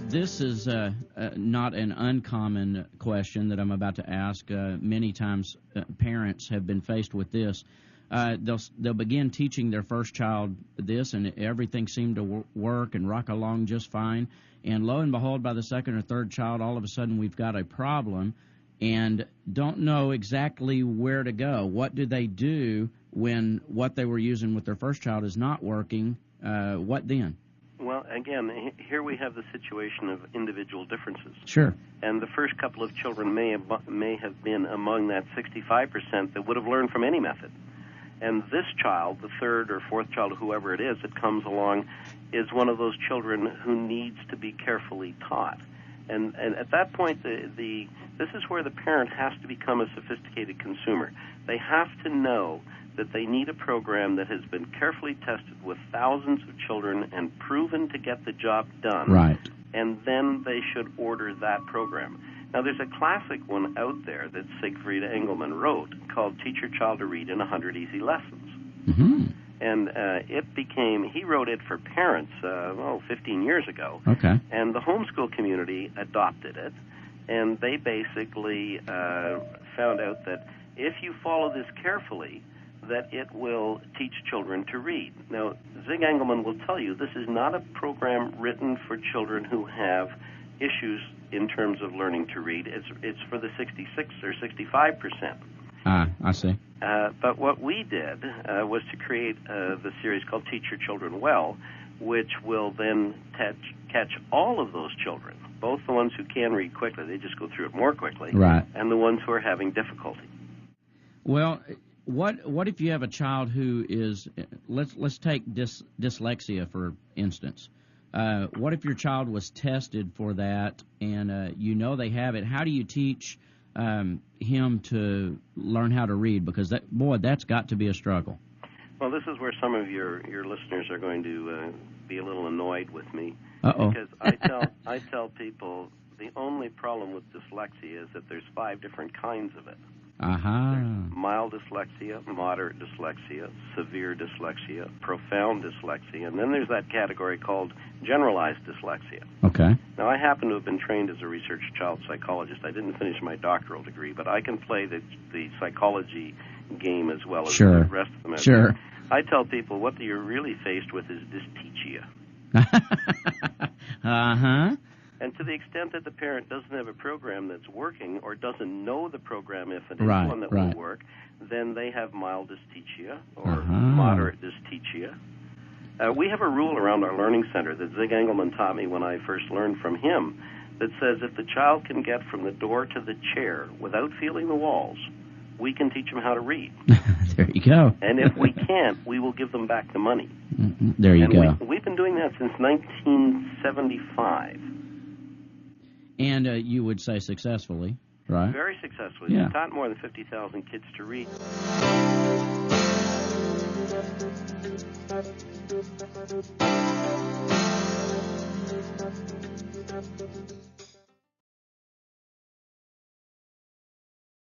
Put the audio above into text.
This is not an uncommon question that I'm about to ask. Many times parents have been faced with this. They'll begin teaching their first child this, and everything seemed to work and rock along just fine. And lo and behold, by the second or third child, all of a sudden we've got a problem and don't know exactly where to go. What do they do when what they were using with their first child is not working? What then? Well, again, here we have the situation of individual differences. Sure. And the first couple of children may have been among that 65% that would have learned from any method. And this child, the third or fourth child, whoever it is that comes along, is one of those children who needs to be carefully taught. And at that point, this is where the parent has to become a sophisticated consumer. They have to know that they need a program that has been carefully tested with thousands of children and proven to get the job done. Right. And then they should order that program. Now, there's a classic one out there that Siegfried Engelmann wrote called Teach Your Child to Read in 100 Easy Lessons. Mm-hmm. And he wrote it for parents, 15 years ago. Okay. And the homeschool community adopted it, and they basically found out that if you follow this carefully, that it will teach children to read. Now, Zig Engelmann will tell you this is not a program written for children who have issues in terms of learning to read. It's for the 66 or 65%. I see. But what we did was to create the series called Teach Your Children Well, which will then catch all of those children, both the ones who can read quickly, they just go through it more quickly, right, and the ones who are having difficulty. Well, what if you have a child who is, let's take dyslexia for instance. What if your child was tested for that and you know they have it? How do you teach him to learn how to read? Because that's got to be a struggle. Well, this is where some of your listeners are going to be a little annoyed with me. Uh-oh. Because I tell people the only problem with dyslexia is that there's 5 different kinds of it. Uh-huh. There's mild dyslexia, moderate dyslexia, severe dyslexia, profound dyslexia, and then there's that category called generalized dyslexia. Okay. Now, I happen to have been trained as a research child psychologist. I didn't finish my doctoral degree, but I can play the psychology game as well as sure, the rest of them. Sure. I tell people what you're really faced with is dyslexia. Uh-huh. And to the extent that the parent doesn't have a program that's working or doesn't know the program if it is one that will work, then they have mild dyslexia or moderate dyslexia. We have a rule around our learning center that Zig Engelmann taught me when I first learned from him that says if the child can get from the door to the chair without feeling the walls, we can teach them how to read. There you go. And if we can't, we will give them back the money. There you go. We've been doing that since 1975. And you would say successfully, right? Very successfully. Yeah. We've taught more than 50,000 kids to read.